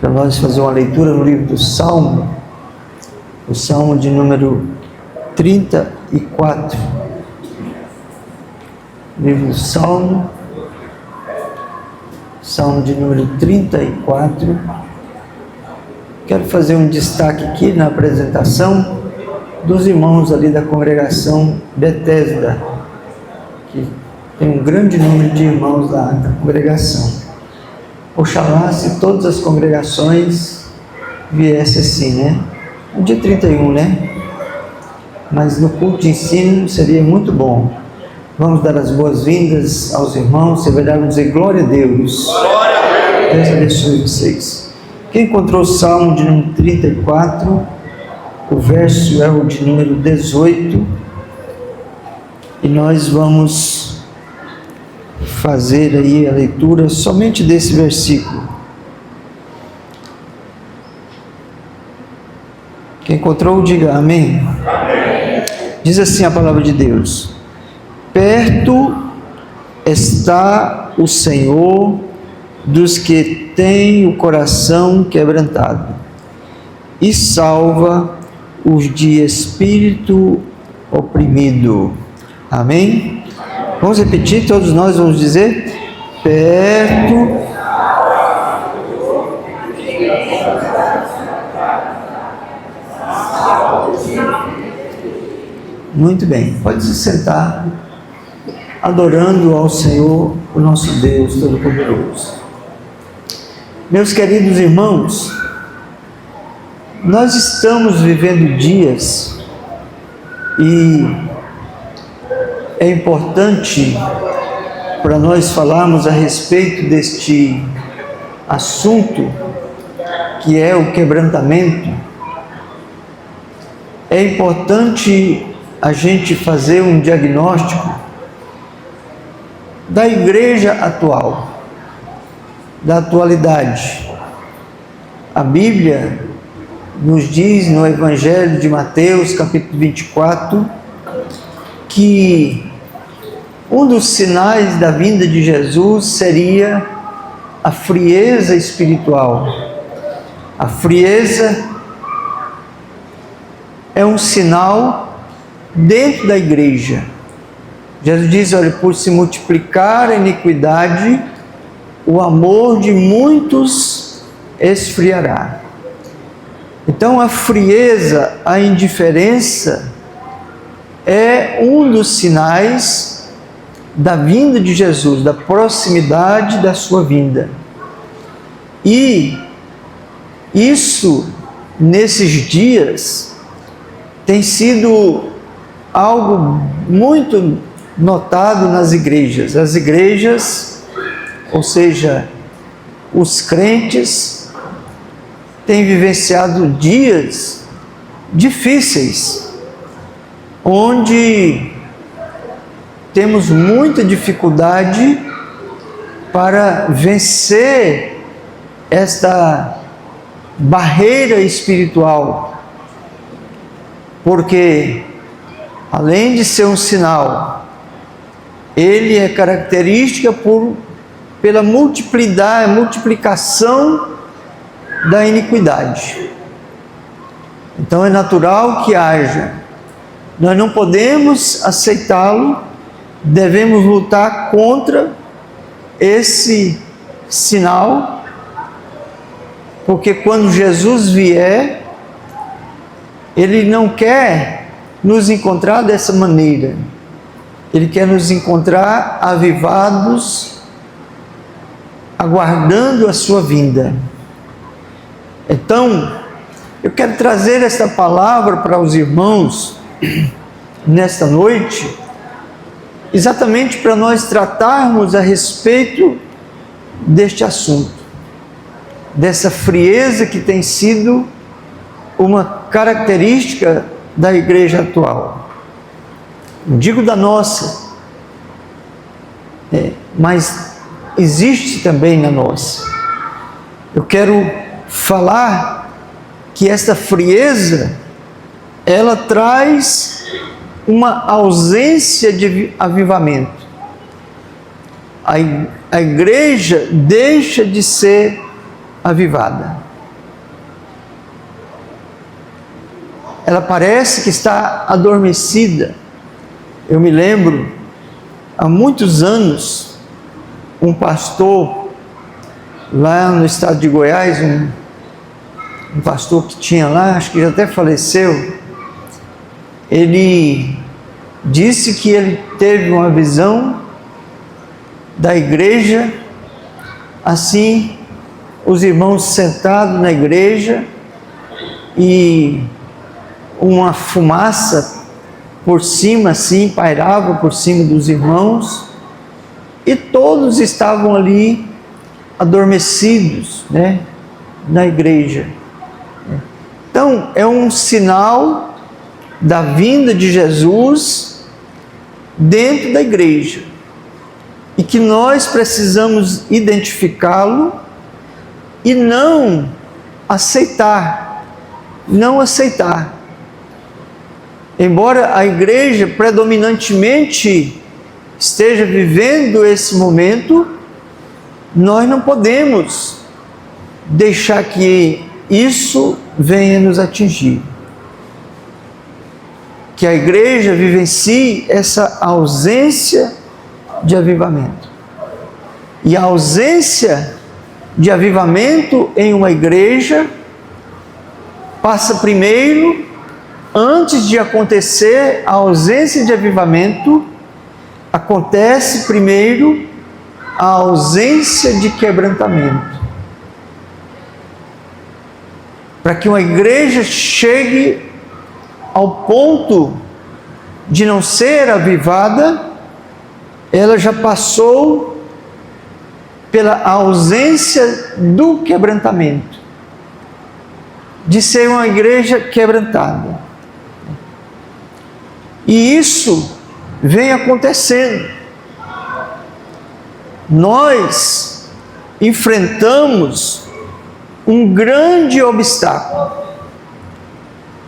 para nós fazer uma leitura no livro do Salmo, o Salmo de número 34. Livro do Salmo de número 34. Quero fazer um destaque aqui na apresentação dos irmãos ali da congregação Betesda, que tem um grande número de irmãos lá da congregação. Oxalá se todas as congregações viessem assim, né? No dia 31, né? Mas no culto de ensino seria muito bom. Vamos dar as boas-vindas aos irmãos, você vai dar dizer glória a Deus. Glória a Deus. Deus abençoe vocês. Quem encontrou o Salmo de número 34, o verso é o de número 18, e nós vamos fazer aí a leitura somente desse versículo. Quem encontrou, diga amém. Amém. Diz assim a palavra de Deus: perto está o Senhor dos que têm o coração quebrantado, e salva os de espírito oprimido. Amém? Vamos repetir, todos nós vamos dizer: perto. Muito bem, pode se sentar, adorando ao Senhor, o nosso Deus Todo-Poderoso. Meus queridos irmãos, nós estamos vivendo dias e é importante para nós falarmos a respeito deste assunto que é o quebrantamento. É importante a gente fazer um diagnóstico da igreja atual, da atualidade. A Bíblia nos diz no Evangelho de Mateus, capítulo 24, que um dos sinais da vinda de Jesus seria a frieza espiritual. A frieza é um sinal dentro da igreja. Jesus diz: olha, por se multiplicar a iniquidade, o amor de muitos esfriará. Então a frieza, a indiferença é um dos sinais da vinda de Jesus, da proximidade da sua vinda. E isso, nesses dias, tem sido algo muito notado nas igrejas. As igrejas, ou seja, os crentes, têm vivenciado dias difíceis, onde temos muita dificuldade para vencer esta barreira espiritual, porque além de ser um sinal, ele é característica pela multiplicação da iniquidade. Então é natural que haja. Nós não podemos aceitá-lo, devemos lutar contra esse sinal, porque quando Jesus vier, ele não quer nos encontrar dessa maneira. Ele quer nos encontrar avivados, aguardando a sua vinda. Então, eu quero trazer esta palavra para os irmãos nesta noite, exatamente para nós tratarmos a respeito deste assunto, dessa frieza que tem sido uma característica da igreja atual. Não digo da nossa, mas existe também na nossa. Eu quero falar que esta frieza, ela traz uma ausência de avivamento. A igreja deixa de ser avivada. ela parece que está adormecida. Eu me lembro, há muitos anos, um pastor lá no estado de Goiás, um pastor que tinha lá, acho que já até faleceu, ele disse que ele teve uma visão da igreja, assim, os irmãos sentados na igreja e uma fumaça por cima, assim, pairava por cima dos irmãos e todos estavam ali adormecidos, né, na igreja. Então, é um sinal da vinda de Jesus dentro da igreja e que nós precisamos identificá-lo e não aceitar. Embora a igreja predominantemente esteja vivendo esse momento, nós não podemos deixar que isso venha nos atingir. Que a igreja vivencie essa ausência de avivamento. E a ausência de avivamento em uma igreja passa primeiro, antes de acontecer a ausência de avivamento, acontece primeiro a ausência de quebrantamento. Para que uma igreja chegue ao ponto de não ser avivada, ela já passou pela ausência do quebrantamento, de ser uma igreja quebrantada. E isso vem acontecendo. Nós enfrentamos um grande obstáculo.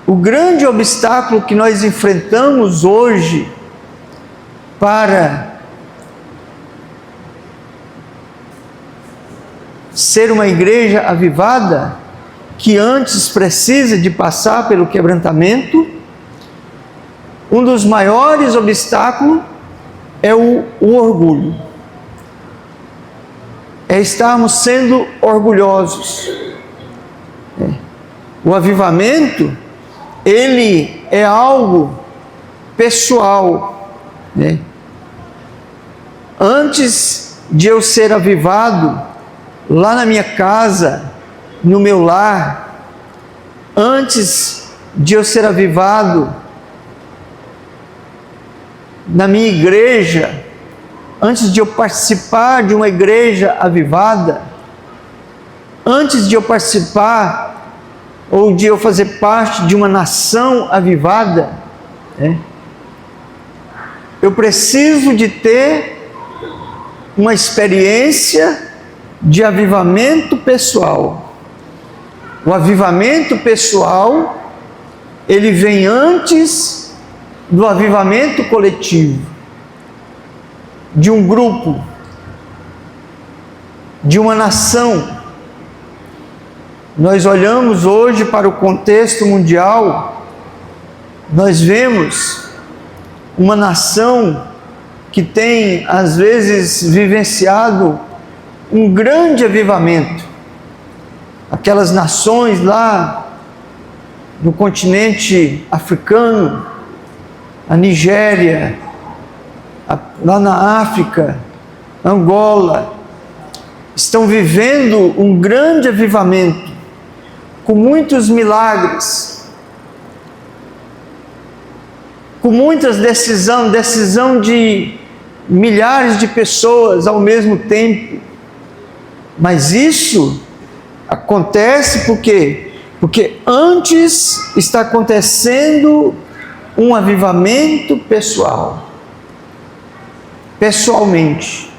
O grande obstáculo que nós enfrentamos hoje para ser uma igreja avivada, que antes precisa de passar pelo quebrantamento, um dos maiores obstáculos é o orgulho. É estarmos sendo orgulhosos. O avivamento, ele é algo pessoal, né? Antes de eu ser avivado lá na minha casa, no meu lar, antes de eu ser avivado na minha igreja, antes de eu participar de uma igreja avivada, antes de eu participar ou de eu fazer parte de uma nação avivada, né, eu preciso de ter uma experiência de avivamento pessoal. O avivamento pessoal, ele vem antes do avivamento coletivo, de um grupo, de uma nação. Nós olhamos hoje para o contexto mundial, nós vemos uma nação que tem, às vezes, vivenciado um grande avivamento. Aquelas nações lá no continente africano, a Nigéria, lá na África, Angola, estão vivendo um grande avivamento, com muitos milagres, com muitas decisão de milhares de pessoas ao mesmo tempo. Mas isso acontece por quê? Porque antes está acontecendo um avivamento pessoal. Pessoalmente,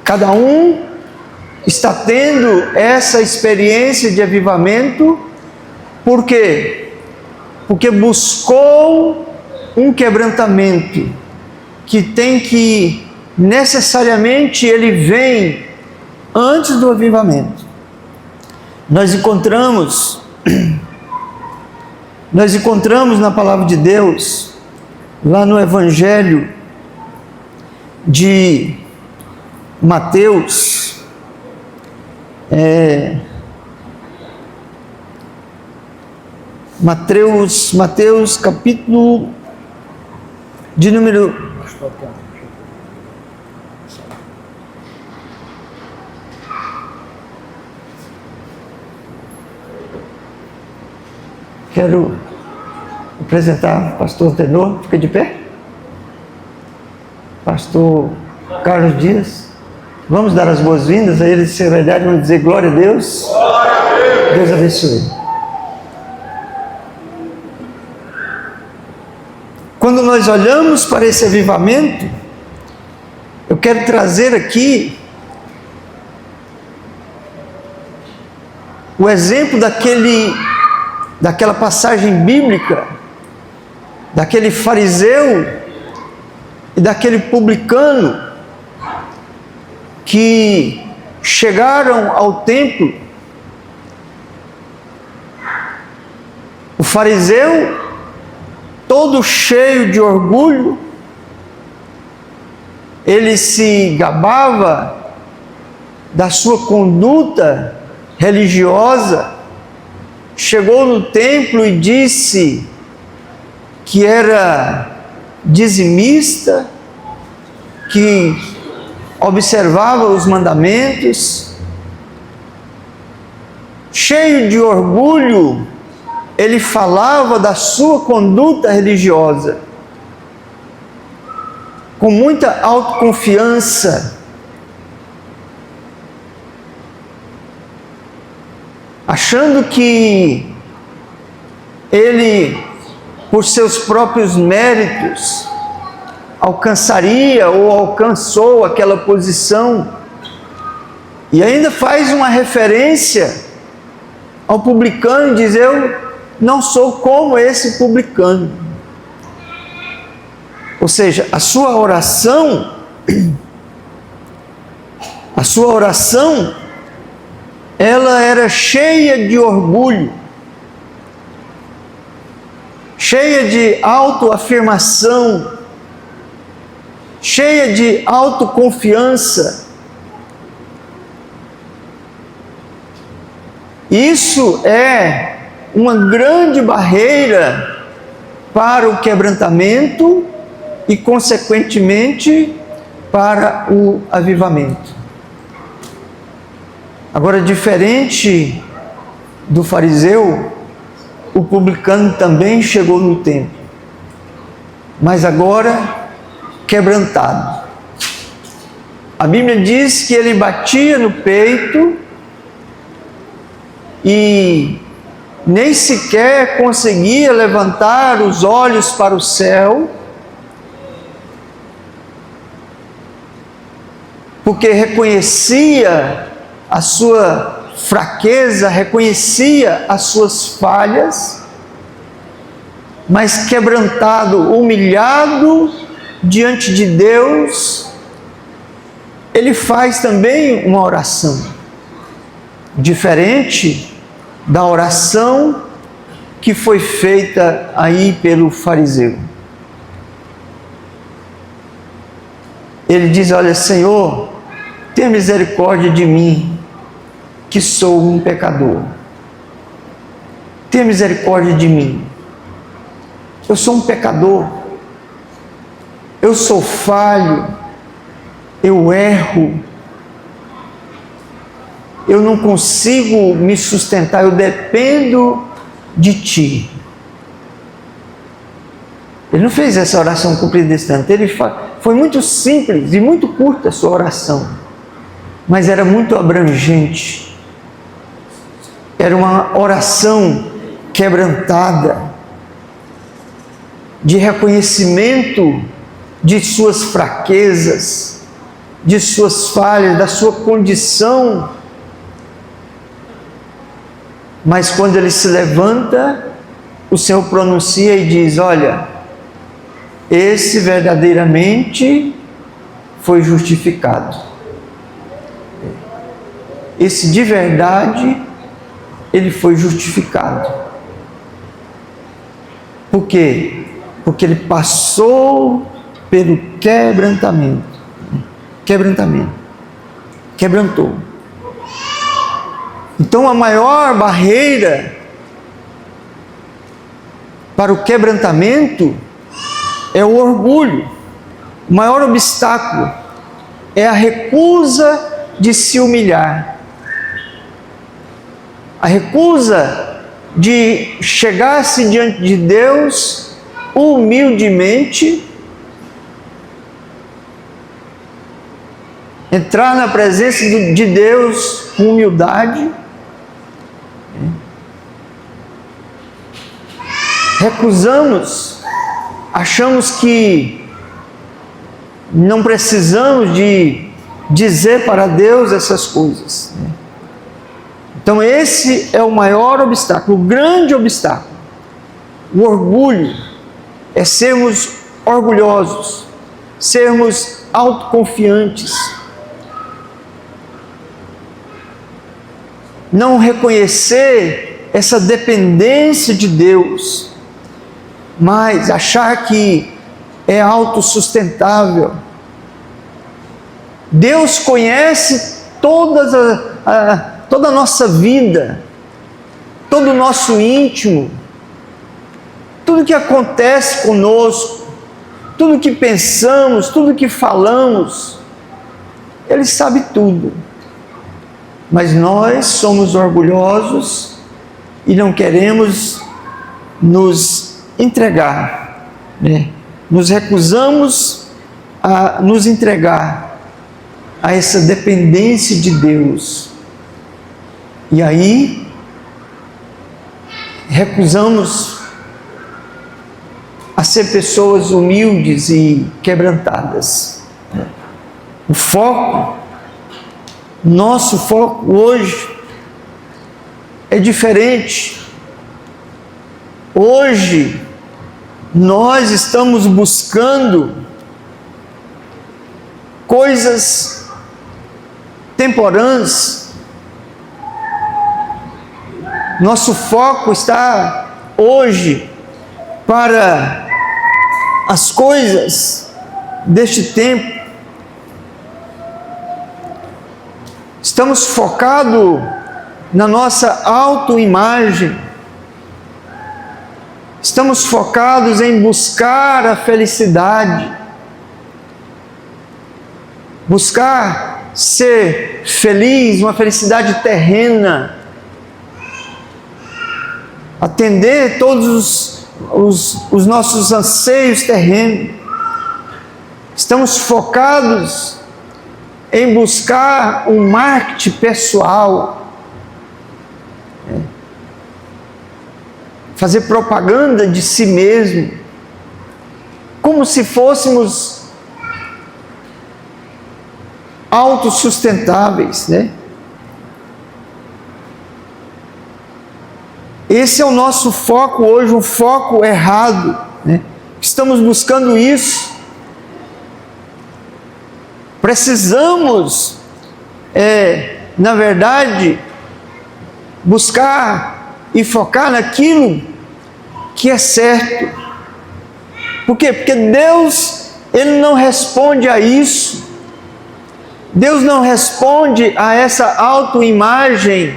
cada um está tendo essa experiência de avivamento. Por quê? Porque buscou um quebrantamento que tem que necessariamente ele vem antes do avivamento. Nós encontramos Nós encontramos na palavra de Deus, lá no Evangelho de Mateus, Mateus capítulo de número... Quero apresentar o pastor Tenor, fica de pé. Pastor Carlos Dias. Vamos dar as boas-vindas a ele, de seriedade, vamos dizer glória a Deus. Glória a Deus. Deus abençoe. Quando nós olhamos para esse avivamento, eu quero trazer aqui o exemplo daquela passagem bíblica, daquele fariseu e daquele publicano que chegaram ao templo. O fariseu, todo cheio de orgulho, ele se gabava da sua conduta religiosa, chegou no templo e disse que era dizimista, que observava os mandamentos. Cheio de orgulho, ele falava da sua conduta religiosa, com muita autoconfiança, achando que ele, por seus próprios méritos, alcançaria ou alcançou aquela posição, e ainda faz uma referência ao publicano, diz: eu não sou como esse publicano. Ou seja, a sua oração, ela era cheia de orgulho, cheia de autoafirmação, cheia de autoconfiança. Isso é uma grande barreira para o quebrantamento e, consequentemente, para o avivamento. Agora, diferente do fariseu, o publicano também chegou no templo, mas agora quebrantado. A Bíblia diz que ele batia no peito e nem sequer conseguia levantar os olhos para o céu, porque reconhecia a sua fraqueza, reconhecia as suas falhas, mas quebrantado, humilhado diante de Deus, ele faz também uma oração, diferente da oração que foi feita aí pelo fariseu. Ele diz: olha, Senhor, tenha misericórdia de mim, que sou um pecador. Tenha misericórdia de mim. Eu sou um pecador. Eu sou falho. Eu erro. Eu não consigo me sustentar. Eu dependo de Ti. Ele não fez essa oração comprida desse tanto. Foi muito simples e muito curta a sua oração, mas era muito abrangente. Era uma oração quebrantada, de reconhecimento de suas fraquezas, de suas falhas, da sua condição. Mas quando ele se levanta, o Senhor pronuncia e diz: olha, esse verdadeiramente foi justificado. Esse de verdade, ele foi justificado. Por quê? Porque ele passou pelo quebrantamento. Quebrantou. Então a maior barreira para o quebrantamento é o orgulho. O maior obstáculo é a recusa de se humilhar. A recusa de chegar-se diante de Deus humildemente, entrar na presença de Deus com humildade, recusamos, achamos que não precisamos de dizer para Deus essas coisas. Então esse é o maior obstáculo, o grande obstáculo. O orgulho é sermos orgulhosos, sermos autoconfiantes, não reconhecer essa dependência de Deus, mas achar que é autossustentável. Deus conhece toda a nossa vida, todo o nosso íntimo, tudo que acontece conosco, tudo que pensamos, tudo que falamos, Ele sabe tudo. Mas nós somos orgulhosos e não queremos nos entregar, Nos recusamos a nos entregar a essa dependência de Deus. E aí, recusamos a ser pessoas humildes e quebrantadas. O foco, nosso foco hoje é diferente. Hoje, nós estamos buscando coisas temporâneas. Nosso foco está hoje para as coisas deste tempo. Estamos focados na nossa autoimagem. Estamos focados em buscar a felicidade, buscar ser feliz, uma felicidade terrena, atender todos os nossos anseios terrenos. Estamos focados em buscar um marketing pessoal, fazer propaganda de si mesmo, como se fôssemos autossustentáveis, Esse é o nosso foco hoje, um foco errado, Estamos buscando isso. Precisamos, na verdade, buscar e focar naquilo que é certo. Por quê? Porque Deus, Ele não responde a isso. Deus não responde a essa autoimagem.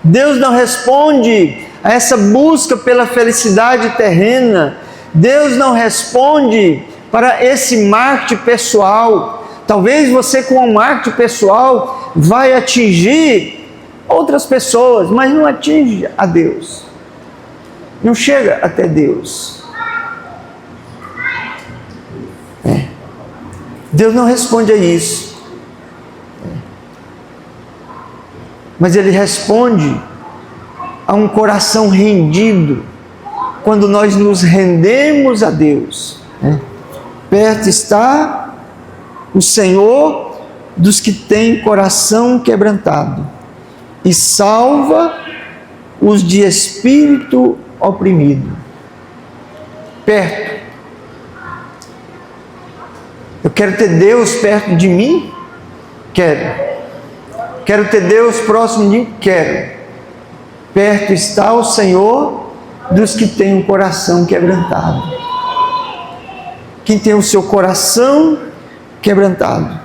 Deus não responde a essa busca pela felicidade terrena. Deus não responde para esse marketing pessoal. Talvez você, com o marketing pessoal, vai atingir outras pessoas, mas não atinge a Deus. Não chega até Deus. Deus não responde a isso. Mas Ele responde a um coração rendido, quando nós nos rendemos a Deus. Perto está o Senhor dos que têm coração quebrantado e salva os de espírito oprimido. Perto. Eu quero ter Deus perto de mim? Quero. Quero ter Deus próximo de mim? Quero. Perto está o Senhor dos que têm um coração quebrantado. Quem tem o seu coração quebrantado.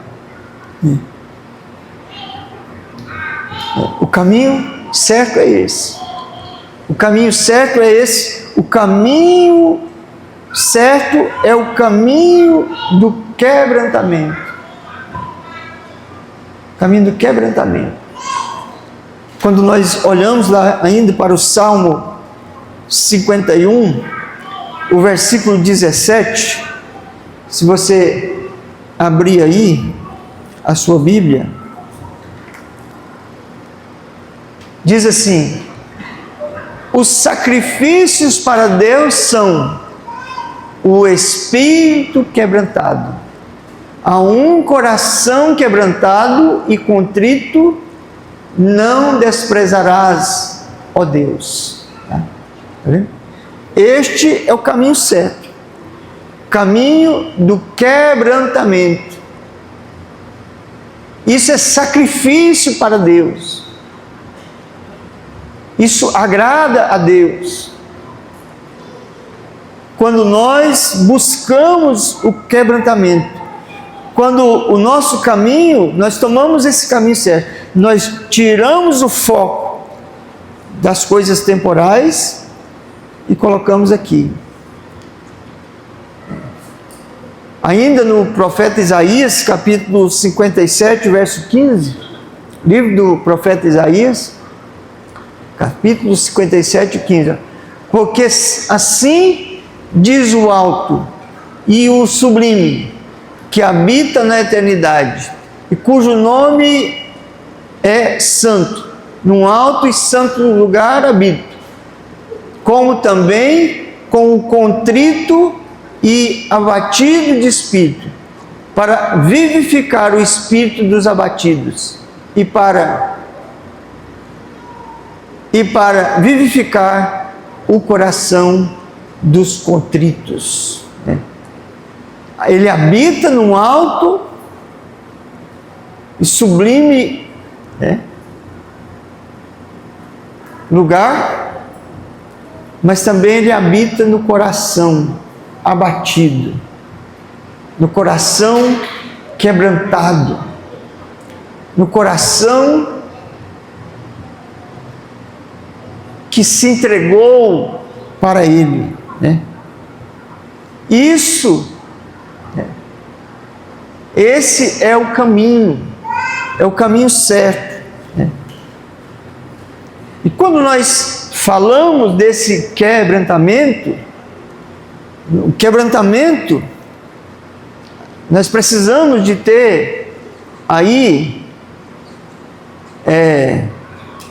O caminho certo é esse. O caminho certo é esse. O caminho certo é o caminho do quebrantamento. O caminho do quebrantamento. Quando nós olhamos lá ainda para o Salmo 51, o versículo 17, se você abrir aí a sua Bíblia, diz assim: os sacrifícios para Deus são o espírito quebrantado, a um coração quebrantado e contrito não desprezarás, ó Deus. Tá vendo? Este é o caminho certo, caminho do quebrantamento. Isso é sacrifício para Deus. Isso agrada a Deus. Quando nós buscamos o quebrantamento, quando o nosso caminho, nós tomamos esse caminho certo, nós tiramos o foco das coisas temporais e colocamos aqui. Ainda no profeta Isaías, capítulo 57, verso 15, livro do profeta Isaías, capítulo 57, 15. Porque assim diz o alto e o sublime, que habita na eternidade, e cujo nome é santo, num alto e santo lugar habito, como também com o contrito e abatido de espírito, para vivificar o espírito dos abatidos, e para vivificar o coração dos contritos. Ele habita num alto e sublime lugar, mas também ele habita no coração abatido, no coração quebrantado, no coração que se entregou para ele, Isso, esse é o caminho certo, E quando nós falamos desse quebrantamento, o quebrantamento, nós precisamos de ter aí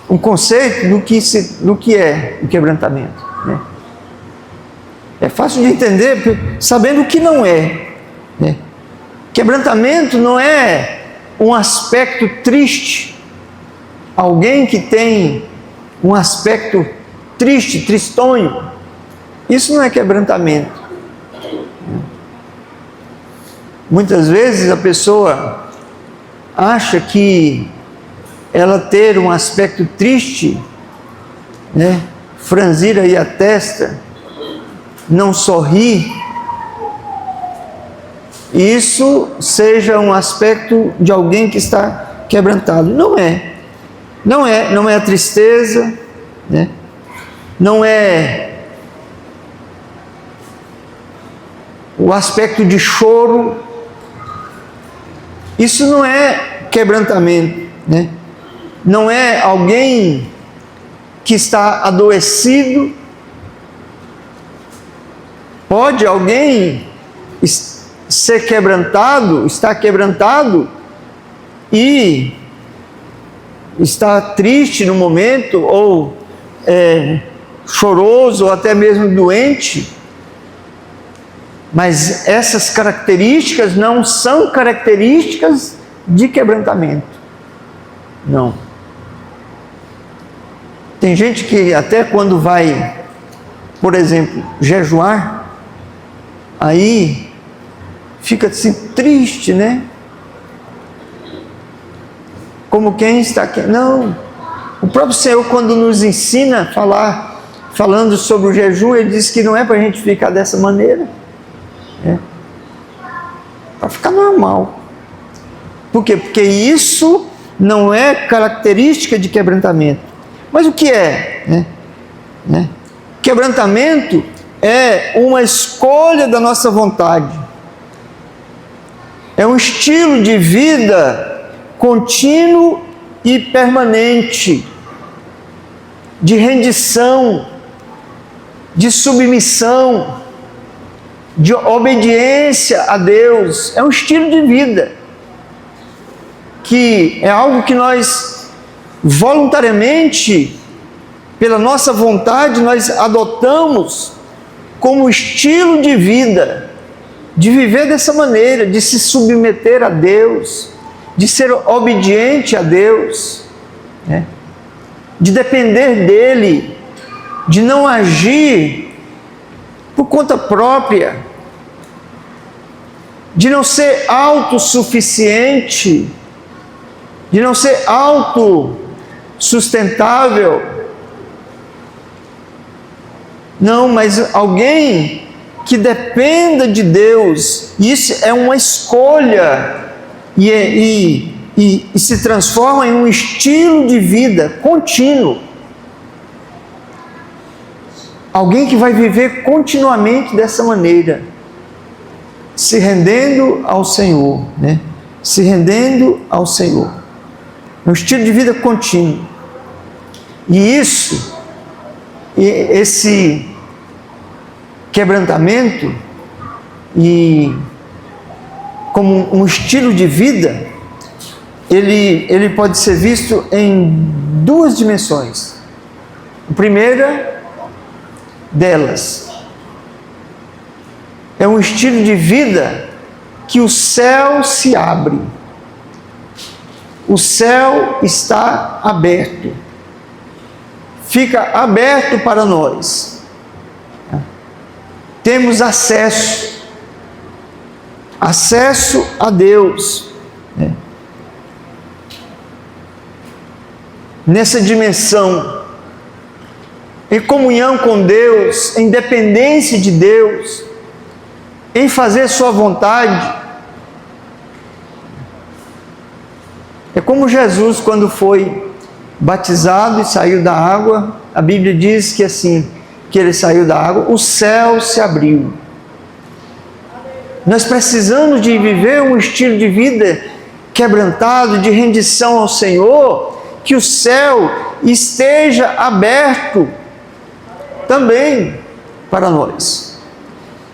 um conceito do que é o quebrantamento. É fácil de entender sabendo o que não é. Quebrantamento não é um aspecto triste. Alguém que tem um aspecto triste, tristonho, isso não é quebrantamento. Muitas vezes a pessoa acha que ela ter um aspecto triste, franzir aí a testa, não sorrir, isso seja um aspecto de alguém que está quebrantado. Não é a tristeza, não é o aspecto de choro, isso não é quebrantamento, Não é alguém que está adoecido. Pode alguém ser quebrantado, estar quebrantado e estar triste no momento, ou choroso, ou até mesmo doente, mas essas características não são características de quebrantamento. Não. Tem gente que até quando vai, por exemplo, jejuar, aí fica assim triste, Como quem está aqui. Não. O próprio Senhor, quando nos ensina a falando sobre o jejum, ele disse que não é para a gente ficar dessa maneira, para ficar normal. Por quê? Porque isso não é característica de quebrantamento. Mas o que é? Quebrantamento é uma escolha da nossa vontade. É um estilo de vida contínuo e permanente, de rendição, de submissão, de obediência a Deus. É um estilo de vida que é algo que nós voluntariamente, pela nossa vontade, nós adotamos como estilo de vida, de viver dessa maneira, de se submeter a Deus, de ser obediente a Deus, de depender dEle, de não agir por conta própria, de não ser autossuficiente, de não ser autossustentável. Não, mas alguém que dependa de Deus. Isso é uma escolha e se transforma em um estilo de vida contínuo. Alguém que vai viver continuamente dessa maneira, se rendendo ao Senhor, se rendendo ao Senhor. É um estilo de vida contínuo. E esse quebrantamento, e como um estilo de vida, ele pode ser visto em duas dimensões. A primeira delas é um estilo de vida que o céu se abre. O céu está aberto. Fica aberto para nós. Temos acesso a Deus, nessa dimensão, em comunhão com Deus, em dependência de Deus, em fazer sua vontade. É como Jesus, quando foi batizado e saiu da água, a Bíblia diz que assim que ele saiu da água, o céu se abriu. Nós precisamos de viver um estilo de vida quebrantado, de rendição ao Senhor, que o céu esteja aberto também para nós.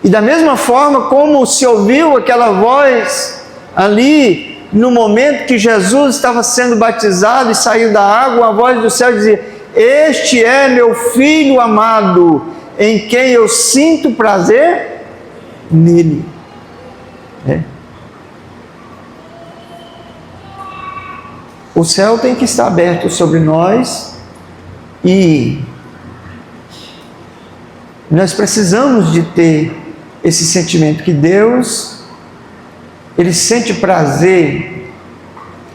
E da mesma forma como se ouviu aquela voz ali, no momento que Jesus estava sendo batizado e saiu da água, a voz do céu dizia: "Este é meu Filho amado, em quem eu sinto prazer nele." O céu tem que estar aberto sobre nós e nós precisamos de ter esse sentimento que Deus, Ele sente prazer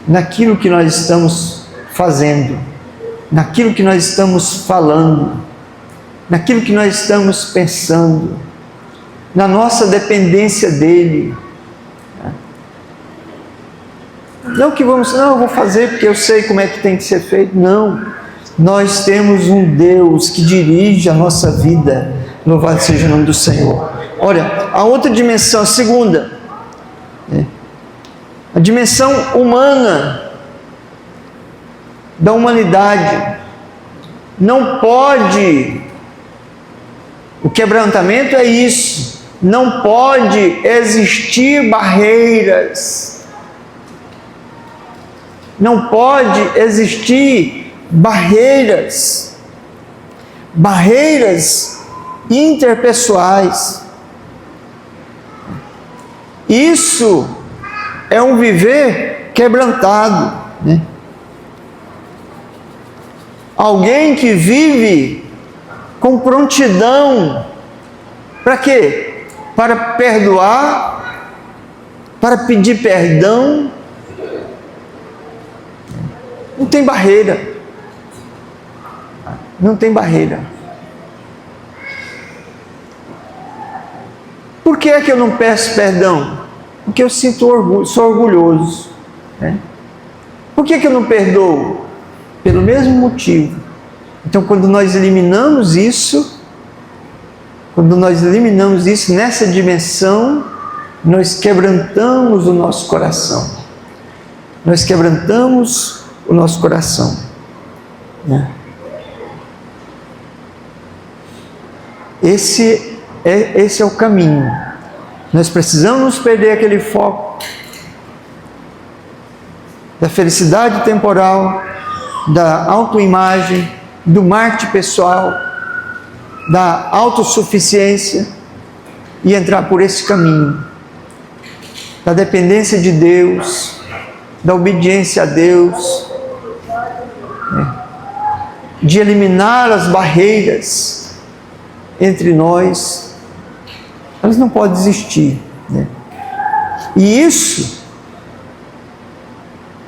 naquilo que nós estamos fazendo, naquilo que nós estamos falando, naquilo que nós estamos pensando, na nossa dependência dEle. Não que eu vou fazer porque eu sei como é que tem que ser feito. Não, nós temos um Deus que dirige a nossa vida. Louvado seja o nome do Senhor. Olha, a outra dimensão, a segunda, a dimensão humana, da humanidade. Não pode, o quebrantamento é isso, não pode existir barreiras. Não pode existir barreiras interpessoais. Isso é um viver quebrantado, Alguém que vive com prontidão. Para quê? Para perdoar, para pedir perdão. Não tem barreira. Não tem barreira. Por que é que eu não peço perdão? Porque eu sinto orgulho, sou orgulhoso, né? Por que eu não perdoo? Pelo mesmo motivo. Então, quando nós eliminamos isso nessa dimensão, nós quebrantamos o nosso coração. Nós quebrantamos o nosso coração, né? Esse é o caminho. Nós precisamos perder aquele foco da felicidade temporal, da autoimagem, do marketing pessoal, da autossuficiência e entrar por esse caminho da dependência de Deus, da obediência a Deus, né? De eliminar as barreiras entre nós. Elas não podem existir, né? E isso,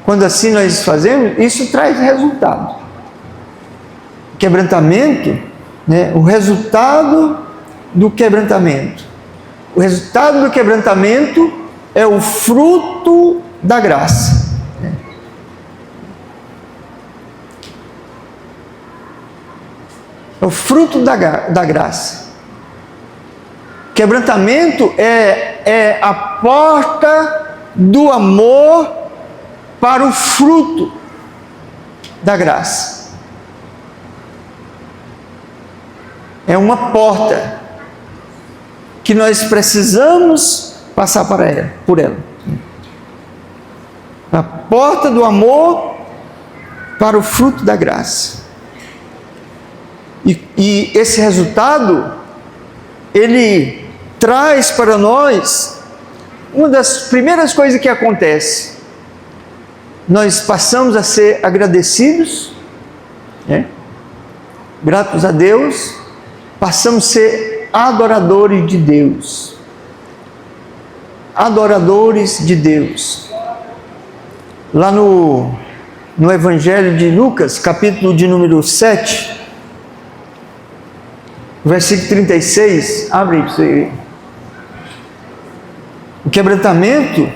quando assim nós fazemos, isso traz resultado. Quebrantamento, né? O resultado do quebrantamento. O resultado do quebrantamento é o fruto da graça, né? É o fruto da graça. Quebrantamento é a porta do amor para o fruto da graça. É uma porta que nós precisamos passar por ela. A porta do amor para o fruto da graça. E esse resultado, ele traz para nós uma das primeiras coisas que acontece. Nós passamos a ser agradecidos, né? Gratos a Deus, passamos a ser adoradores de Deus. Adoradores de Deus. Lá no Evangelho de Lucas, capítulo de número 7, versículo 36, abre aí para você ver. O quebrantamento,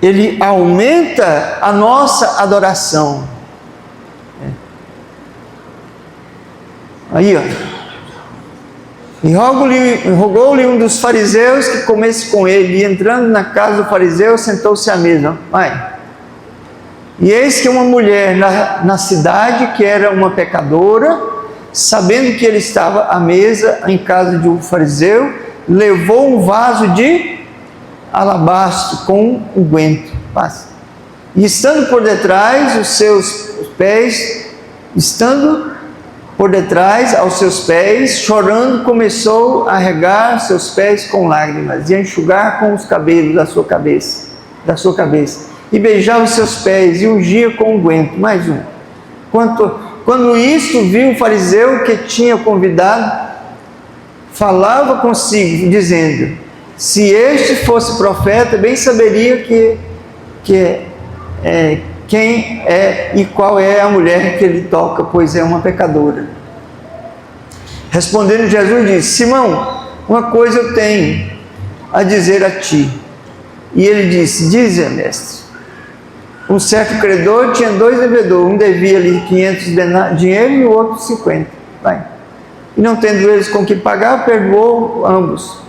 ele aumenta a nossa adoração. Aí, ó. E rogou-lhe um dos fariseus que comesse com ele, e entrando na casa do fariseu, sentou-se à mesa. Vai. E eis que uma mulher na cidade, que era uma pecadora, sabendo que ele estava à mesa em casa de um fariseu, levou um vaso de alabastro com unguento. E estando por detrás aos seus pés, chorando, começou a regar seus pés com lágrimas e a enxugar com os cabelos da sua cabeça, e beijava os seus pés e ungia com unguento. Mais um. Quando isto viu o fariseu que tinha convidado, falava consigo, dizendo: se este fosse profeta, bem saberia quem é e qual é a mulher que ele toca, pois é uma pecadora. Respondendo Jesus disse: Simão, uma coisa eu tenho a dizer a ti. E ele disse: dize, mestre. Um certo credor tinha 2 devedores, um devia-lhe 500 dinheiro e o outro 50. Vai. E não tendo eles com que pagar, perdoou ambos.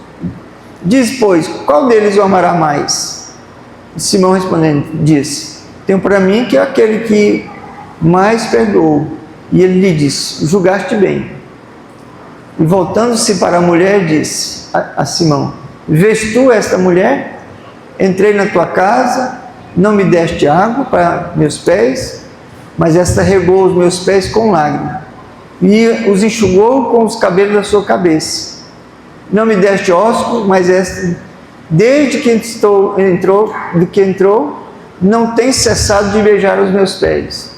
Diz, pois, qual deles o amará mais? E Simão respondendo, disse: tenho para mim que é aquele que mais perdoou. E ele lhe disse: julgaste bem. E voltando-se para a mulher, disse a Simão: vês tu esta mulher? Entrei na tua casa, não me deste água para meus pés, mas esta regou os meus pés com lágrimas e os enxugou com os cabelos da sua cabeça. Não me deste ósculo, mas esta, desde que entrou, não tem cessado de beijar os meus pés.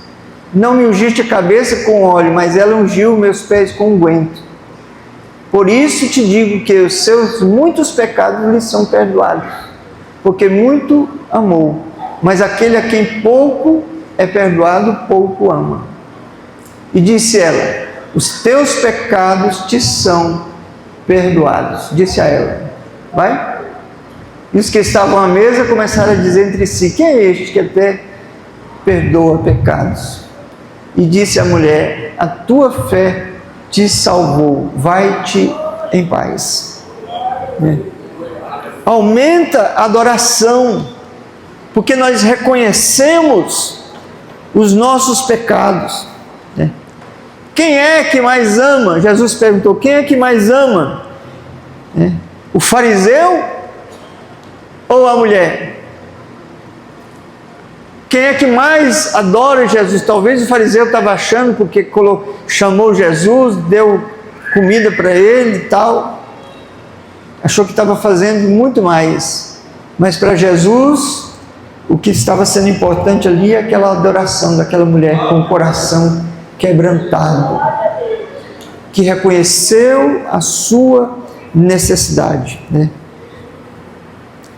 Não me ungiste a cabeça com óleo, mas ela ungiu meus pés com unguento. Por isso te digo que os seus muitos pecados lhe são perdoados, porque muito amou. Mas aquele a quem pouco é perdoado, pouco ama. E disse ela: os teus pecados te são perdoados. Disse a ela: vai, E os que estavam à mesa começaram a dizer entre si: quem é este que até perdoa pecados? E disse a mulher: a tua fé te salvou, vai-te em paz. Aumenta a adoração, porque nós reconhecemos os nossos pecados. Quem é que mais ama? Jesus perguntou: quem é que mais ama? O fariseu ou a mulher? Quem é que mais adora Jesus? Talvez o fariseu estava achando, porque chamou Jesus, deu comida para ele e tal, achou que estava fazendo muito mais. Mas para Jesus, o que estava sendo importante ali é aquela adoração daquela mulher com o coração quebrantado, que reconheceu a sua necessidade.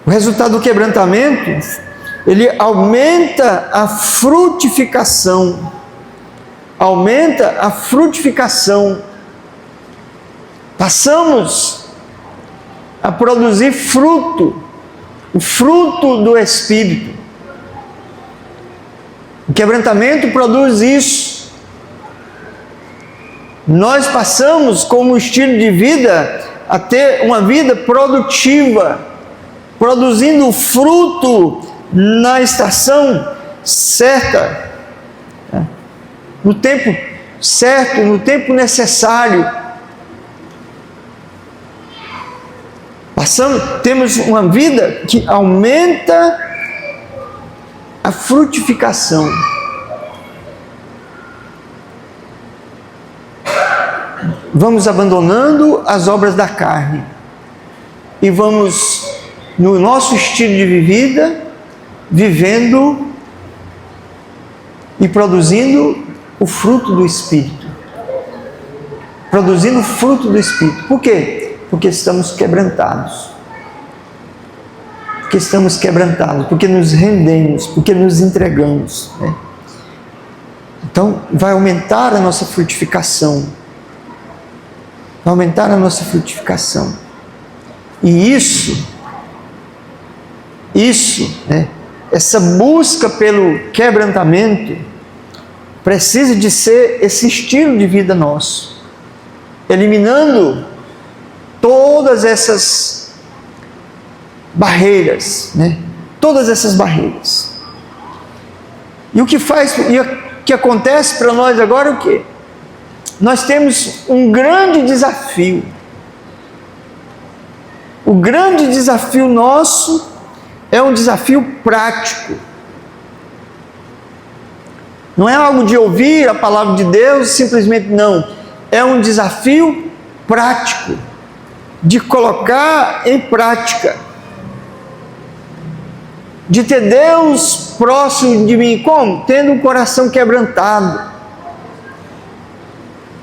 O resultado do quebrantamento, ele aumenta a frutificação. Aumenta a frutificação. Passamos a produzir fruto, o fruto do Espírito. O quebrantamento produz isso. Nós passamos, como estilo de vida, a ter uma vida produtiva, produzindo fruto na estação certa, no tempo certo, no tempo necessário. Temos uma vida que aumenta a frutificação. Vamos abandonando as obras da carne e vamos, no nosso estilo de vida, vivendo e produzindo o fruto do Espírito. Produzindo o fruto do Espírito. Por quê? Porque estamos quebrantados. Porque estamos quebrantados, porque nos rendemos, porque nos entregamos. Então, vai aumentar a nossa frutificação. Vai aumentar a nossa frutificação. E essa busca pelo quebrantamento precisa de ser esse estilo de vida nosso, eliminando todas essas barreiras, todas essas barreiras. E o que acontece para nós agora é o quê? Nós temos um grande desafio. O grande desafio nosso é um desafio prático. Não é algo de ouvir a palavra de Deus, simplesmente não. É um desafio prático, de colocar em prática, de ter Deus próximo de mim. Como? Tendo um coração quebrantado,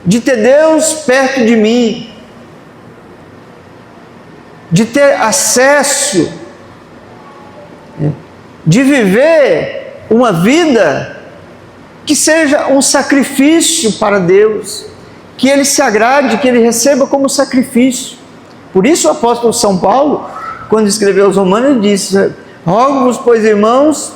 de ter Deus perto de mim, de ter acesso, de viver uma vida que seja um sacrifício para Deus, que Ele se agrade, que Ele receba como sacrifício. Por isso o apóstolo São Paulo, quando escreveu aos Romanos, disse: rogo-vos, pois, irmãos,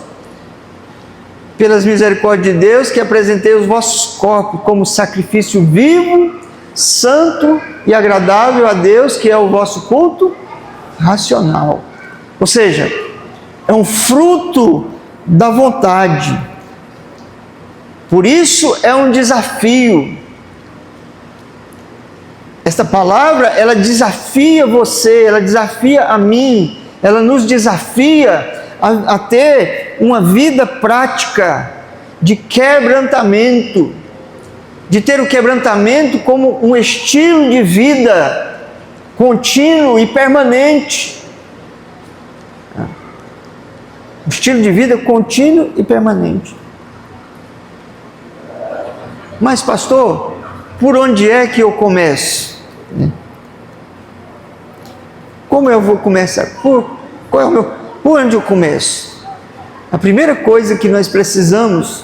pelas misericórdias de Deus, que apresentei os vossos corpos como sacrifício vivo, santo e agradável a Deus, que é o vosso culto racional. Ou seja, é um fruto da vontade. Por isso é um desafio. Esta palavra, ela desafia você, ela desafia a mim, ela nos desafia a ter uma vida prática de quebrantamento, de ter o quebrantamento como um estilo de vida contínuo e permanente. Um estilo de vida contínuo e permanente. Mas, pastor, por onde é que eu começo? Como eu vou começar? Por onde eu começo? A primeira coisa que nós precisamos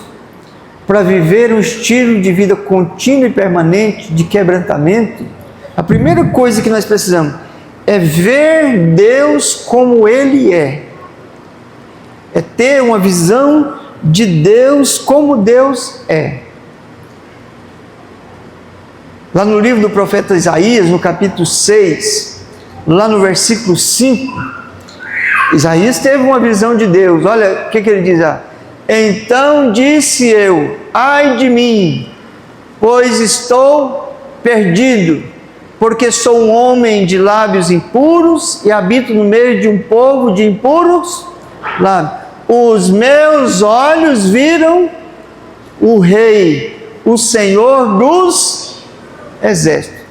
para viver um estilo de vida contínuo e permanente de quebrantamento, a primeira coisa que nós precisamos é ver Deus como Ele é ter uma visão de Deus como Deus é. Lá no livro do profeta Isaías, no capítulo 6, lá no versículo 5, Isaías teve uma visão de Deus. Olha o que ele diz lá. Então disse eu, ai de mim, pois estou perdido, porque sou um homem de lábios impuros e habito no meio de um povo de impuros lábios. Os meus olhos viram o Rei, o Senhor dos Exércitos.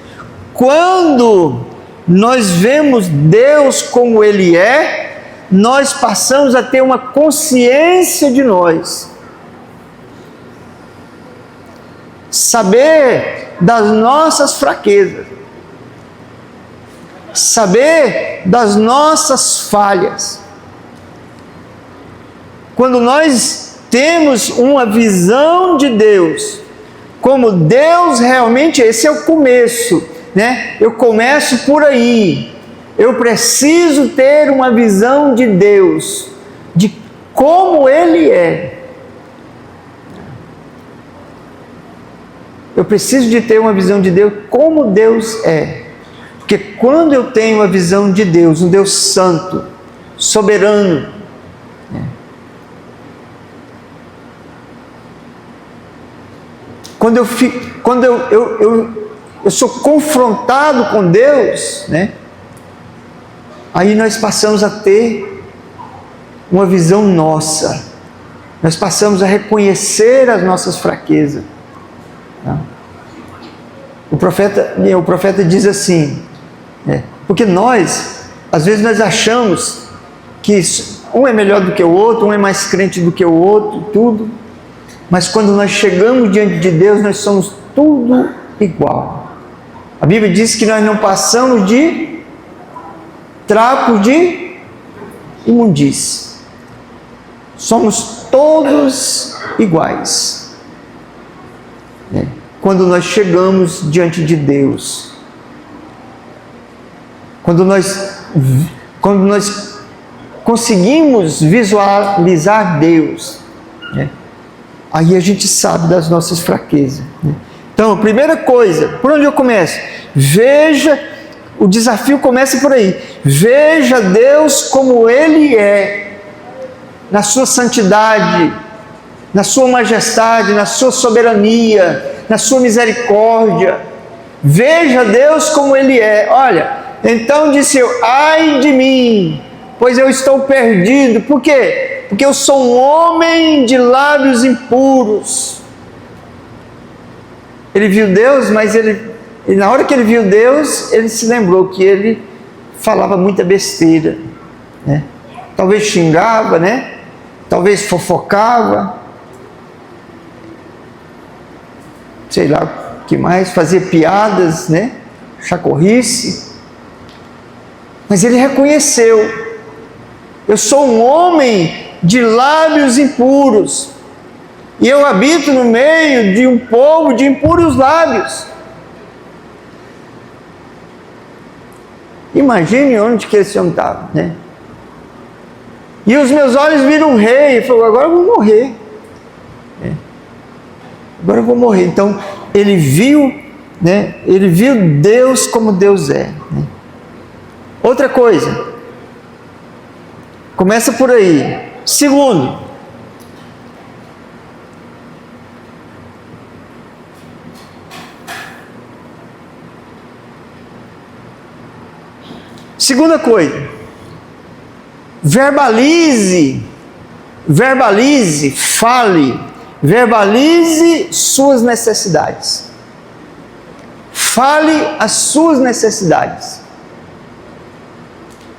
Quando nós vemos Deus como Ele é, nós passamos a ter uma consciência de nós. Saber das nossas fraquezas. Saber das nossas falhas. Quando nós temos uma visão de Deus, como Deus realmente, esse é o começo, né? Eu começo por aí. Eu preciso ter uma visão de Deus, de como Ele é. Eu preciso de ter uma visão de Deus como Deus é. Porque quando eu tenho uma visão de Deus, um Deus santo, soberano, quando eu sou confrontado com Deus, né? Aí nós passamos a ter uma visão nossa. Nós passamos a reconhecer as nossas fraquezas. Tá? O profeta diz assim, porque nós, às vezes nós achamos que um é melhor do que o outro, um é mais crente do que o outro, tudo. Mas quando nós chegamos diante de Deus, nós somos tudo igual. A Bíblia diz que nós não passamos de trapos de imundície. Somos todos iguais. Quando nós chegamos diante de Deus, quando nós conseguimos visualizar Deus, aí a gente sabe das nossas fraquezas. Então, a primeira coisa, por onde eu começo? Veja, o desafio começa por aí. Veja Deus como Ele é, na sua santidade, na sua majestade, na sua soberania, na sua misericórdia. Veja Deus como Ele é. Olha, então disse eu, ai de mim, pois eu estou perdido. Por quê? Porque eu sou um homem de lábios impuros. Ele viu Deus, mas na hora que ele viu Deus, ele se lembrou que ele falava muita besteira, né? Talvez xingava, né? Talvez fofocava, sei lá o que mais, fazia piadas, né? Chacorrice. Mas ele reconheceu, eu sou um homem de lábios impuros, e eu habito no meio de um povo de impuros lábios. Imagine onde que esse homem estava, né? E os meus olhos viram um rei, ele falou, agora eu vou morrer. Agora eu vou morrer. Então, ele viu, né? Ele viu Deus como Deus é. Né? Outra coisa, começa por aí. Segundo, segunda coisa, verbalize, fale, verbalize suas necessidades. Fale as suas necessidades.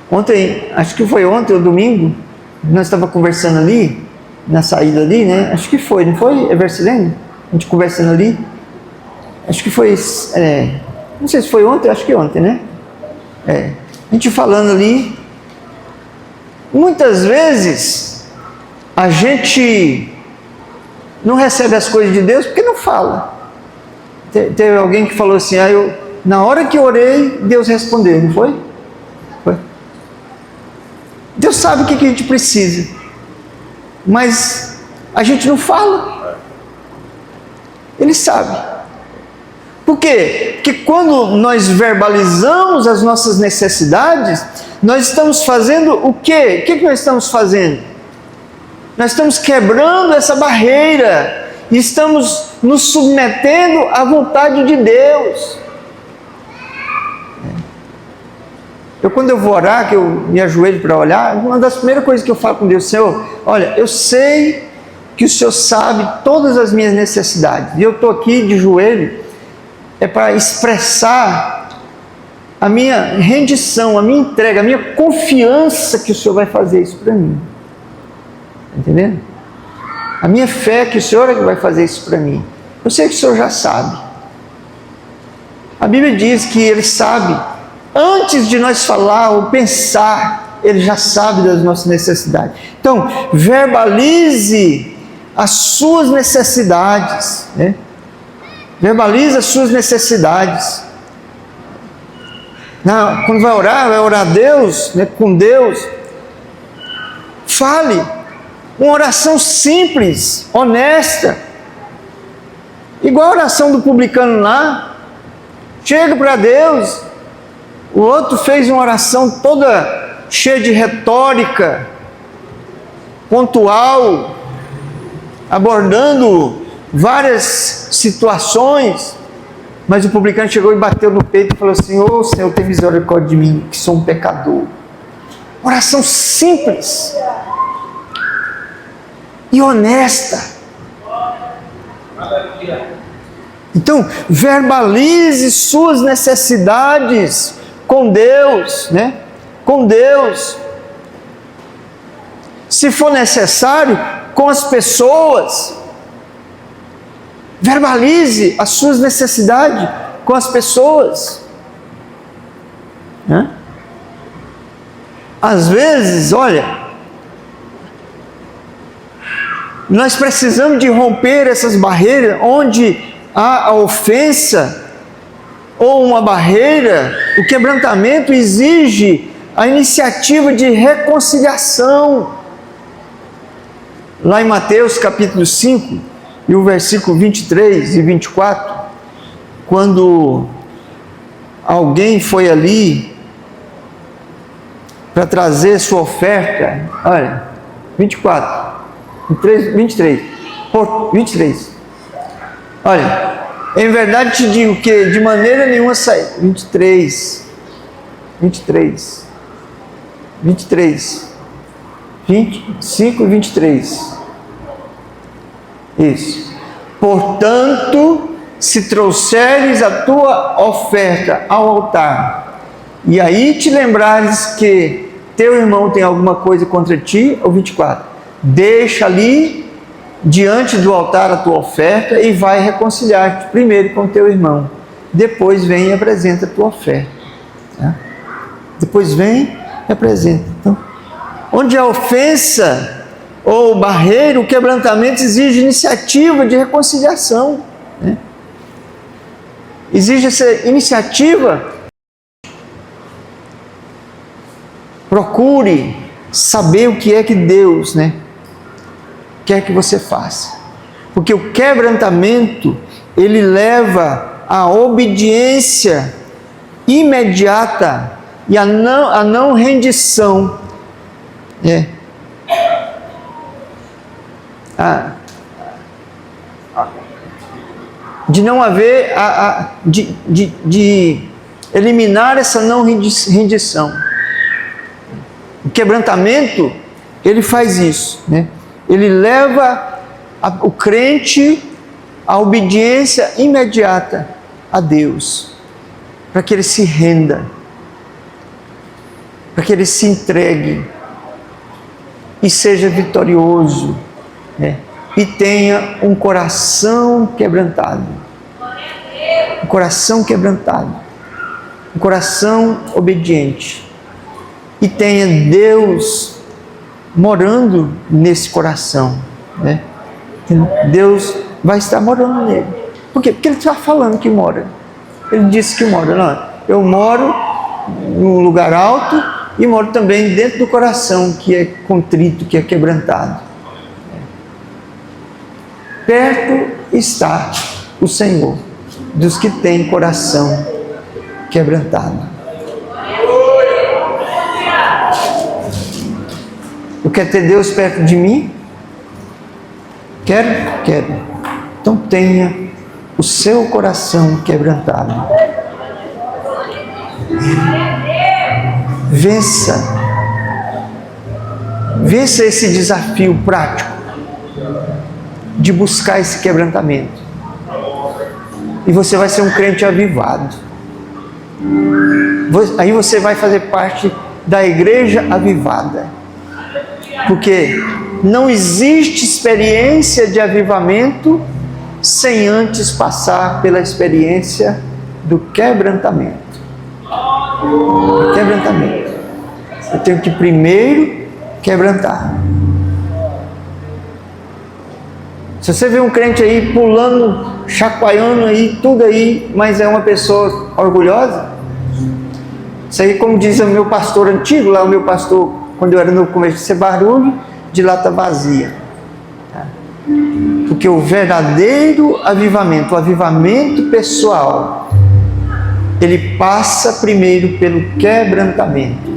Ontem, acho que foi ontem ou domingo, nós estávamos conversando ali, na saída ali, né? Acho que foi, não foi, Eversilene? A gente conversando ali. Acho que foi, não sei se foi ontem, acho que ontem, né? A gente falando ali, muitas vezes a gente não recebe as coisas de Deus porque não fala. Teve alguém que falou assim, na hora que eu orei, Deus respondeu, não foi? Deus sabe o que a gente precisa, mas a gente não fala. Ele sabe. Por quê? Porque quando nós verbalizamos as nossas necessidades, nós estamos fazendo o quê? O que nós estamos fazendo? Nós estamos quebrando essa barreira e estamos nos submetendo à vontade de Deus. Quando eu vou orar, que eu me ajoelho para olhar, uma das primeiras coisas que eu falo com Deus: Senhor, olha, eu sei que o Senhor sabe todas as minhas necessidades, e eu estou aqui de joelho, para expressar a minha rendição, a minha entrega, a minha confiança que o Senhor vai fazer isso para mim. Entendendo? A minha fé que o Senhor é que vai fazer isso para mim. Eu sei que o Senhor já sabe. A Bíblia diz que Ele sabe, antes de nós falar ou pensar, Ele já sabe das nossas necessidades. Então, verbalize as suas necessidades, né? Verbalize as suas necessidades. Quando vai orar a Deus, né, com Deus. Fale uma oração simples, honesta, igual a oração do publicano lá. Chega para Deus. O outro fez uma oração toda cheia de retórica, pontual, abordando várias situações, mas o publicano chegou e bateu no peito e falou assim: ô Senhor, tem misericórdia de mim, que sou um pecador. Oração simples e honesta. Então, verbalize suas necessidades com Deus, né? Com Deus. Se for necessário, com as pessoas. Verbalize as suas necessidades com as pessoas. Né? Às vezes, olha, nós precisamos de romper essas barreiras onde há a ofensa ou uma barreira. O quebrantamento exige a iniciativa de reconciliação. Lá em Mateus capítulo 5 e o versículo 23 e 24, quando alguém foi ali para trazer sua oferta, olha, 24, 23, 23, olha, em verdade te digo que de maneira nenhuma sai, 23, 25 e 23, isso. Portanto, se trouxeres a tua oferta ao altar, e aí te lembrares que teu irmão tem alguma coisa contra ti, ou 24, deixa ali diante do altar a tua oferta e vai reconciliar-te primeiro com teu irmão, depois vem e apresenta a tua oferta. Tá? Depois vem e apresenta. Então, onde a ofensa ou barreira, o quebrantamento exige iniciativa de reconciliação, né? Exige essa iniciativa. Procure saber o que é que Deus, né, quer que você faça, porque o quebrantamento ele leva à obediência imediata e a não rendição, né? De não haver, de eliminar essa não rendição. O quebrantamento, ele faz isso, né? Ele leva o crente à obediência imediata a Deus, para que ele se renda, para que ele se entregue e seja vitorioso, né? E tenha um coração quebrantado, um coração quebrantado, um coração obediente, e tenha Deus morando nesse coração, né? Deus vai estar morando nele. Por quê? Porque ele está falando que mora. Ele disse que mora. Não, eu moro num lugar alto e moro também dentro do coração que é contrito, que é quebrantado. Perto está o Senhor dos que têm coração quebrantado. Eu quero ter Deus perto de mim? Quero? Quero. Então tenha o seu coração quebrantado. Vença esse desafio prático de buscar esse quebrantamento. E você vai ser um crente avivado. Aí você vai fazer parte da igreja avivada. Porque não existe experiência de avivamento sem antes passar pela experiência do quebrantamento. Quebrantamento. Eu tenho que primeiro quebrantar. Se você vê um crente aí pulando, chacoalhando aí, tudo aí, mas é uma pessoa orgulhosa, isso aí, como diz o meu pastor antigo, lá o meu pastor, quando eu era no começo, isso é barulho de lata vazia. Porque o verdadeiro avivamento, o avivamento pessoal, ele passa primeiro pelo quebrantamento.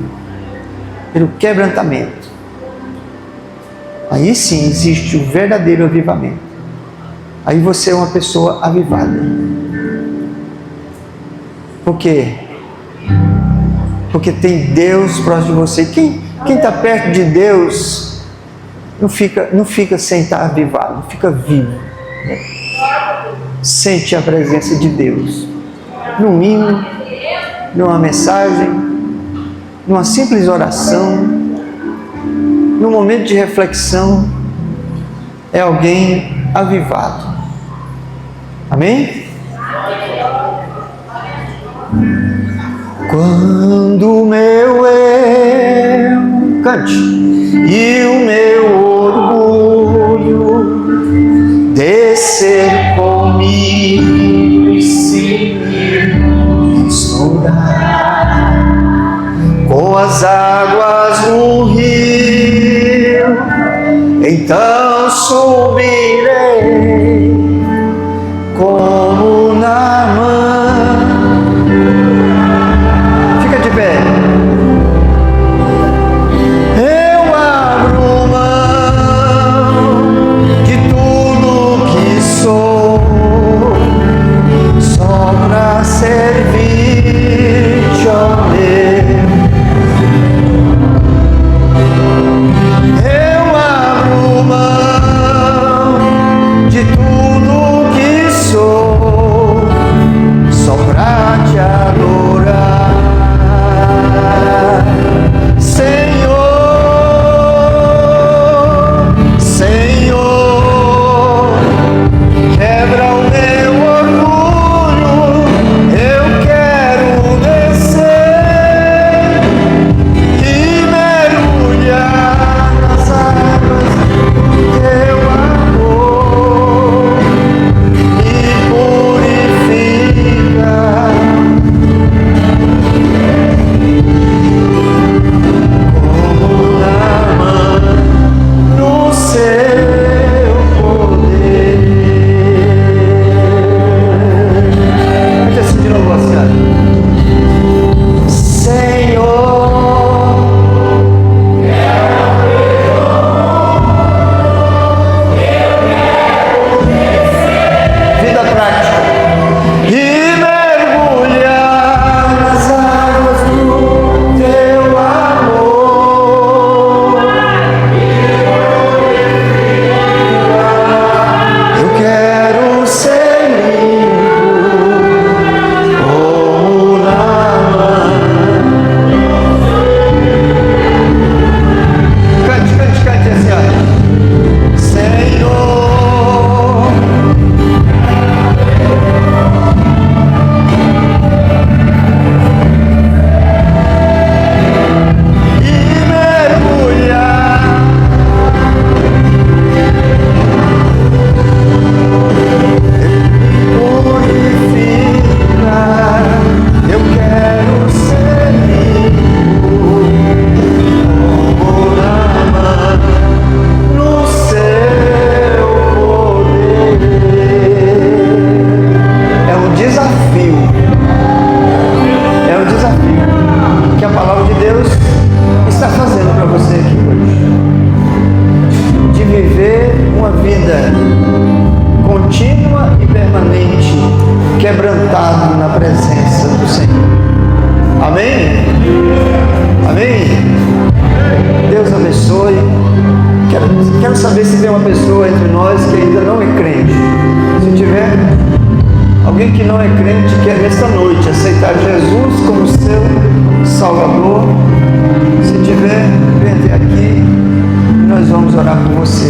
Pelo quebrantamento. Aí sim existe o verdadeiro avivamento. Aí você é uma pessoa avivada. Por quê? Porque tem Deus próximo de você. Quem está perto de Deus não fica sem estar avivado, fica vivo. Sente a presença de Deus. Num hino, numa mensagem, numa simples oração, num momento de reflexão, é alguém avivado. Amém? Quando o meu eu, cante, e o meu orgulho descer comigo e se misturar com as águas do rio, então subirei como Naamã. Fica de pé. Eu abro mão de tudo que sou, só pra servir-te, ó Deus. Eu abro mão uma pessoa entre nós que ainda não é crente, se tiver alguém que não é crente, quer nesta noite aceitar Jesus como seu Salvador, se tiver, vem até aqui, nós vamos orar por você.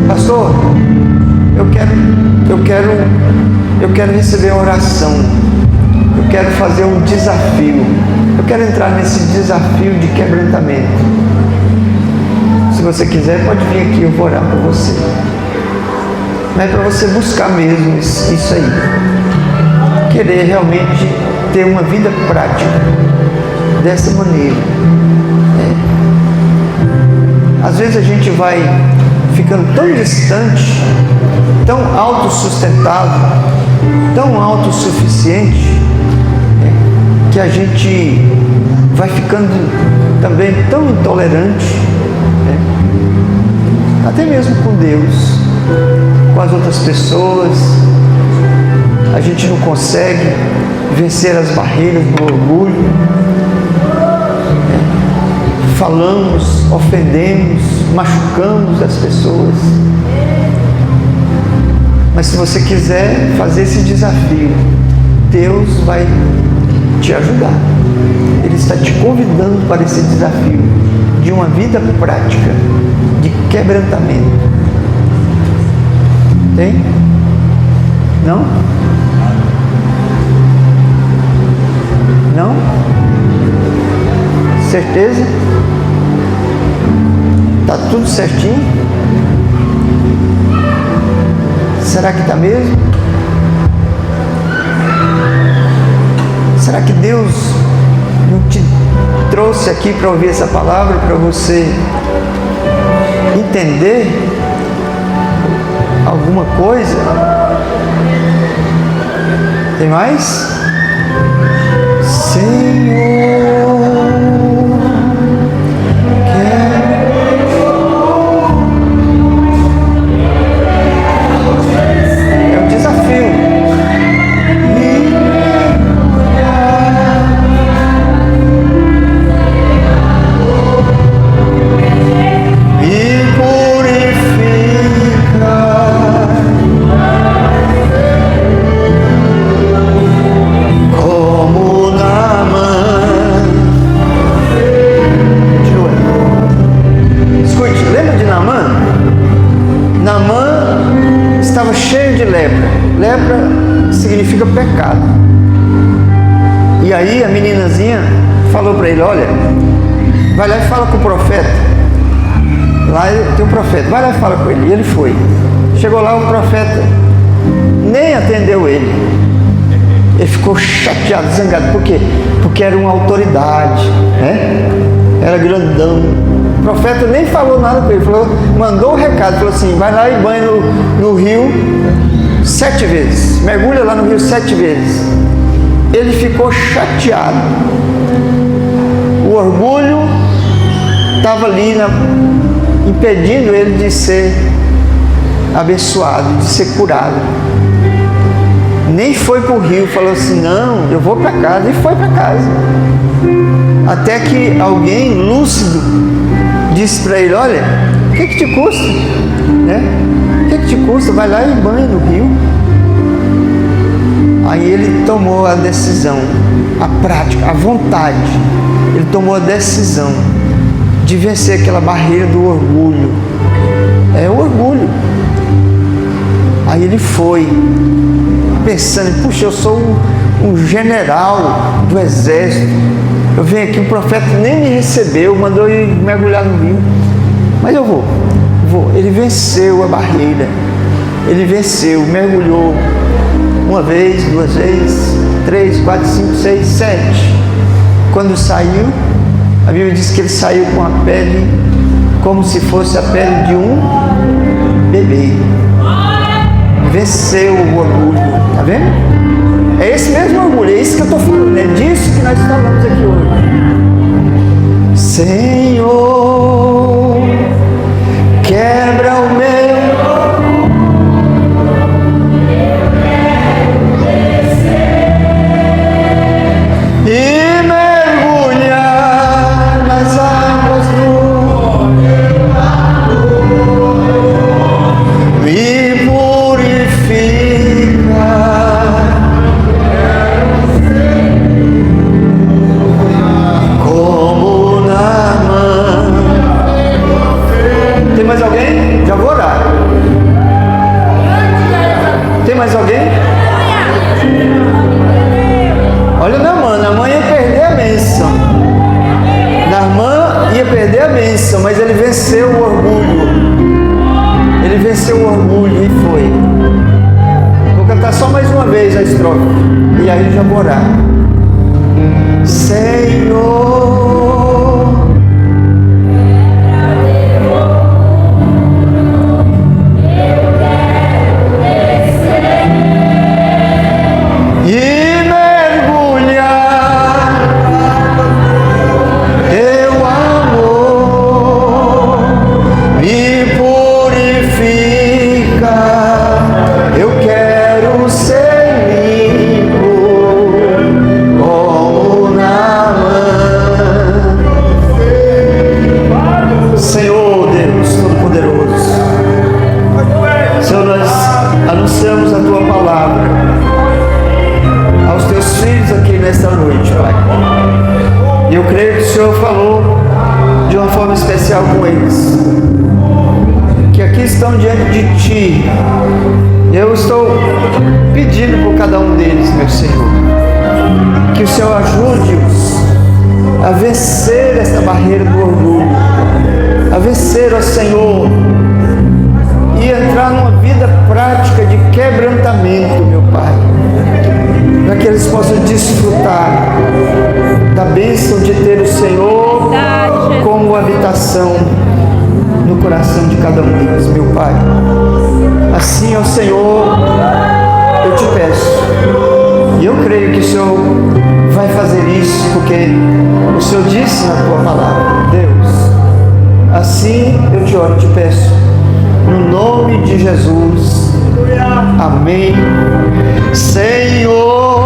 Pastor, eu quero receber a oração, eu quero fazer um desafio, eu quero entrar nesse desafio de quebrantamento. Se você quiser, pode vir aqui, eu vou orar por você. Mas é para você buscar mesmo isso aí, querer realmente ter uma vida prática dessa maneira. Às vezes a gente vai ficando tão distante, tão autossustentado, tão autossuficiente, que a gente vai ficando também tão intolerante, até mesmo com Deus, com as outras pessoas. A gente não consegue vencer as barreiras do orgulho, falamos, ofendemos, machucamos as pessoas. Mas se você quiser fazer esse desafio, Deus vai te ajudar. Ele está te convidando para esse desafio de uma vida prática, de quebrantamento. Tem? Não? Não? Certeza? Está tudo certinho? Será que está mesmo? Será que Deus não te trouxe aqui para ouvir essa palavra, para você entender alguma coisa? Tem mais? Senhor, significa pecado. E aí a meninazinha falou para ele: olha, vai lá e fala com o profeta. Lá tem um profeta, vai lá e fala com ele. E ele foi. Chegou lá, o profeta nem atendeu ele. Ele ficou chateado, zangado. Por quê? Porque era uma autoridade, né? Era grandão. O profeta nem falou nada com ele. Mandou o recado, falou assim: vai lá e banha no rio 7 vezes, mergulha lá no rio 7 vezes. Ele ficou chateado. O orgulho estava ali impedindo ele de ser abençoado, de ser curado. Nem foi para o rio, falou assim: não, eu vou para casa. E foi para casa. Até que alguém lúcido disse para ele: olha, o que te custa? Né? O que te custa? Vai lá e banha no rio. Aí ele tomou a decisão, a prática, a vontade. Ele tomou a decisão de vencer aquela barreira do orgulho. É o orgulho. Aí ele foi pensando: puxa, eu sou um general do exército, eu venho aqui, o profeta nem me recebeu, mandou ir mergulhar no rio, mas eu vou. Ele venceu a barreira, ele venceu, mergulhou 1 vez, 2 vezes, 3, 4, 5, 6, 7. Quando saiu, a Bíblia diz que ele saiu com a pele como se fosse a pele de um bebê. Venceu o orgulho, tá vendo? É esse mesmo orgulho, é isso que eu estou falando, é disso que nós falamos aqui hoje. Senhor, quebra o meu e mergulhar nas águas do estrofe. E aí eu já vou orar. Senhor, anunciamos a Tua palavra aos Teus filhos aqui nesta noite, Pai. E eu creio que o Senhor falou de uma forma especial com eles, que aqui estão diante de Ti. Eu estou pedindo por cada um deles, meu Senhor, que o Senhor ajude-os a vencer essa barreira do orgulho, a vencer, ó Senhor, e entrar numa vida prática de quebrantamento, meu Pai, para que eles possam desfrutar da bênção de ter o Senhor como habitação no coração de cada um deles, meu Pai. Assim, ó Senhor, eu te peço, e eu creio que o Senhor vai fazer isso, porque o Senhor disse na Tua palavra, Deus. Assim eu te oro e te peço, no nome de Jesus. Amém. Senhor,